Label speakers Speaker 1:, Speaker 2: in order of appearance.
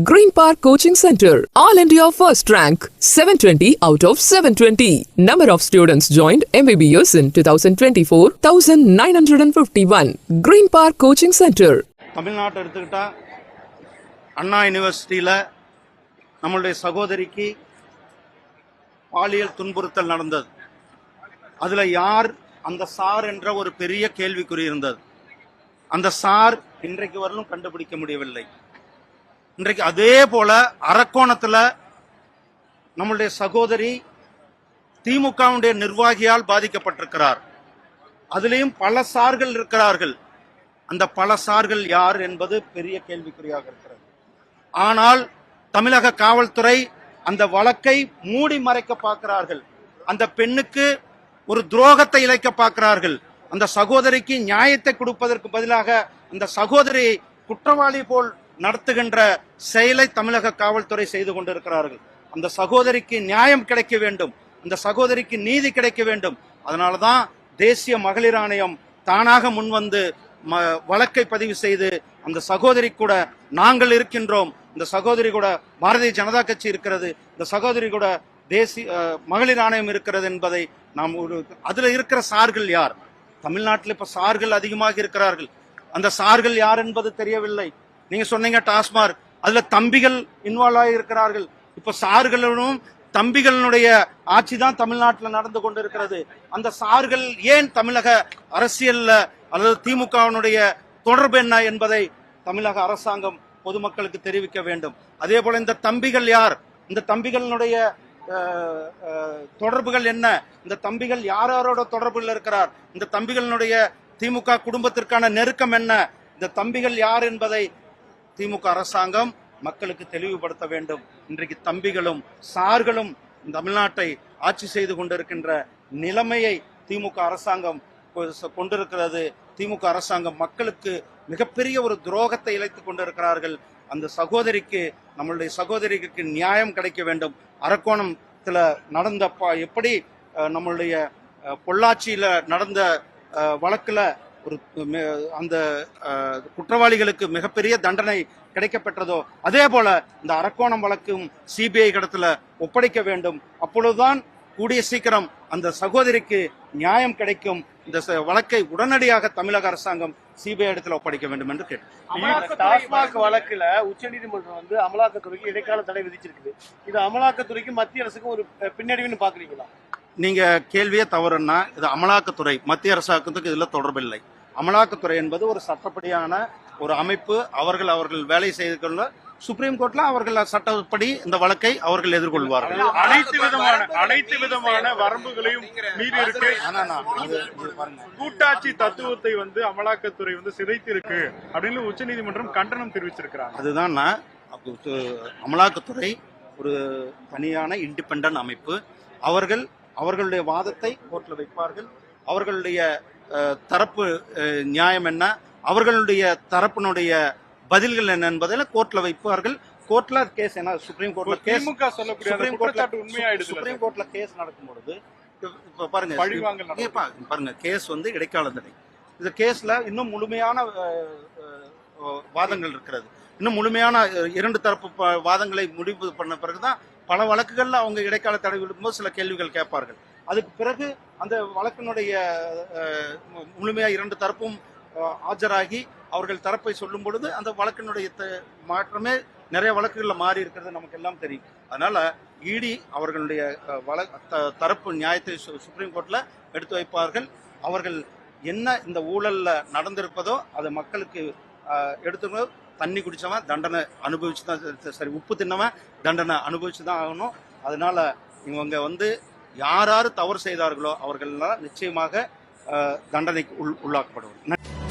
Speaker 1: Green Park Coaching Center, All India First Rank, 720 out of 720. Number of students joined MBBS in 2024, 1951. Green Park Coaching Center.
Speaker 2: தமிழ்நாட்டை எடுத்துக்கிட்டா அண்ணா யூனிவர்சிட்டியில் நம்மளுடைய சகோதரிக்கு பாலியல் துன்புறுத்தல் நடந்தது. அதில் யார் அந்த சார் என்ற ஒரு பெரிய கேள்விக்குறி இருந்தது. அந்த சார் இன்றைக்கு வரலும் கண்டுபிடிக்க முடியவில்லை. இன்றைக்கு அதே போல அரக்கோணத்தில் நம்மளுடைய சகோதரி திமுகவுடைய நிர்வாகியால் பாதிக்கப்பட்டிருக்கிறார். அதிலேயும் பல சார்கள் இருக்கிறார்கள். அந்த பல சார்கள் யார் என்பது பெரிய கேள்விக்குறியாக இருக்கிறது. ஆனால் தமிழக காவல்துறை அந்த வழக்கை மூடி மறைக்க பார்க்கிறார்கள். அந்த பெண்ணுக்கு ஒரு துரோகத்தை இழைக்க பார்க்கிறார்கள். அந்த சகோதரிக்கு நியாயத்தை கொடுப்பதற்கு பதிலாக அந்த சகோதரியை குற்றவாளி போல் நடத்துகின்ற செயலை தமிழக காவல்துறை செய்து கொண்டிருக்கிறார்கள். அந்த சகோதரிக்கு நியாயம் கிடைக்க வேண்டும், அந்த சகோதரிக்கு நீதி கிடைக்க வேண்டும். அதனாலதான் தேசிய மகளிர் ஆணையம் தானாக முன்வந்து வழக்கை பதிவு செய்து அந்த சகோதரி கூட நாங்கள் இருக்கின்றோம், இந்த சகோதரி கூட பாரதிய ஜனதா கட்சி இருக்கிறது, இந்த சகோதரி கூட தேசிய மகளிர் ஆணையம் இருக்கிறது என்பதை நாம் அதுல இருக்கிற சார்கள் யார்? தமிழ்நாட்டில் இப்ப சார்கள் அதிகமாக இருக்கிறார்கள். அந்த சார்கள் யார் என்பது தெரியவில்லை. நீங்க சொன்னீங்க டாஸ்மார்க், அதுல தம்பிகள் இன்வால்வ் ஆகி இருக்கிறார்கள். இப்ப சார்களும் தம்பிகளுடைய ஆட்சி தான் தமிழ்நாட்டில் நடந்து கொண்டிருக்கிறது. அந்த சார்கள் ஏன் தமிழக அரசியல்ல அல்லது திமுகவினுடைய தொடர்பு என்ன என்பதை தமிழக அரசாங்கம் பொதுமக்களுக்கு தெரிவிக்க வேண்டும். அதே போல இந்த தம்பிகள் யார், இந்த தம்பிகளினுடைய தொடர்புகள் என்ன, இந்த தம்பிகள் யாரோட தொடர்புகள் இருக்கிறார், இந்த தம்பிகளினுடைய திமுக குடும்பத்திற்கான நெருக்கம் என்ன, இந்த தம்பிகள் யார் என்பதை திமுக அரசாங்கம் மக்களுக்கு தெளிவுபடுத்த வேண்டும். இன்றைக்கு தம்பிகளும் சார்களும் தமிழ்நாட்டை ஆட்சி செய்து கொண்டிருக்கின்ற நிலைமையை திமுக அரசாங்கம் கொண்டிருக்கிறது. திமுக அரசாங்கம் மக்களுக்கு மிகப்பெரிய ஒரு துரோகத்தை இழைத்துக் கொண்டிருக்கிறார்கள். அந்த சகோதரிக்கு, நம்மளுடைய சகோதரிக்கு நியாயம் கிடைக்க வேண்டும். அரக்கோணத்துல நடந்த எப்படி நம்மளுடைய பொள்ளாச்சியில நடந்த வழக்குல ஒரு அந்த குற்றவாளிகளுக்கு மிகப்பெரிய தண்டனை கிடைக்கப்பெற்றதோ அதே போல இந்த அரக்கோணம் வழக்கும் சிபிஐ இடத்துல ஒப்படைக்க வேண்டும். அப்பொழுதுதான் கூடிய சீக்கிரம் அந்த சகோதரிக்கு நியாயம் கிடைக்கும். இந்த வழக்கை உடனடியாக தமிழக அரசாங்கம் சிபிஐ இடத்துல ஒப்படைக்க வேண்டும் என்று கேட்டு
Speaker 3: டாஸ்மாக் வழக்குல உச்சநீதிமன்றம் அமலாக்கத்துறைக்கு இடைக்கால தடை விதிச்சிருக்குது. இது அமலாக்கத்துறைக்கு மத்திய அரசுக்கு ஒரு பின்னடைவுன்னு பாக்குறீங்களா?
Speaker 2: நீங்க கேள்வியே தவறுன்னா, இது அமலாக்கத்துறை மத்திய அரசாங்கத்துக்கு இதுல தொடர்பில்லை. அமலாக்கத்துறை என்பது ஒரு சட்டப்படியான ஒரு அமைப்பு. அவர்கள் வேலை செய்து கொள்ள சுப்ரீம் கோர்ட்ல அவர்கள் சட்டப்படி இந்த வழக்கை அவர்கள் எதிர்கொள்வார்கள்.
Speaker 4: அனைத்து விதமான வரம்புகளையும் மீறி இருக்கு. கூட்டாட்சி தத்துவத்தை அமலாக்கத்துறை சிதைத்து இருக்கு அப்படின்னு உச்சநீதிமன்றம் கண்டனம் தெரிவிச்சிருக்கிறாங்க.
Speaker 2: அதுதான் அமலாக்கத்துறை ஒரு தனியான இண்டிபெண்டன்ட் அமைப்பு. அவர்களுடைய வாதத்தை கோர்ட்ல வைப்பார்கள். அவர்களுடைய தரப்பு நியாயம் என்ன, அவர்களுடைய தரப்பினுடைய பதில்கள் என்ன என்பதில் கோர்ட்ல வைப்பார்கள். கோர்ட்ல கேஸ் என்ன, சுப்ரீம் கோர்ட்ல கேஸ் சுப்ரீம் கோர்ட்ல கேஸ் நடக்கும் பொழுது இப்ப பாருங்க கேஸ் இடைக்கால தடை. இந்த கேஸ்ல இன்னும் முழுமையான வாதங்கள் இருக்கிறது. இன்னும் முழுமையான இரண்டு தரப்பு வாதங்களை முடிவு பண்ண பிறகுதான் பல வழக்குகள்ல அவங்க இடைக்கால தடை விடும்போது சில கேள்விகள் கேட்பார்கள். அதுக்கு பிறகு அந்த வழக்கினுடைய முழுமையா இரண்டு தரப்பும் ஆஜராகி அவர்கள் தரப்பை சொல்லும் பொழுது அந்த வழக்கினுடைய மாற்றமே நிறைய வழக்குகள்ல மாறி இருக்கிறது நமக்கு எல்லாம் தெரியும். அதனால இடி அவர்களுடைய தரப்பு நியாயத்தை சுப்ரீம் கோர்ட்ல எடுத்து வைப்பார்கள். அவர்கள் என்ன இந்த ஊழல்ல நடந்திருப்பதோ அதை மக்களுக்கு எடுத்து, தண்ணி குடிச்சவன் தண்டனை அனுபவிச்சுதான், சரி உப்பு தின்னவன் தண்டனை அனுபவிச்சுதான் ஆகணும். அதனால இவங்க யார் தவறு செய்தார்களோ அவர்கள் நிச்சயமாக தண்டனைக்கு உள்ளாக்கப்படுவார்கள்.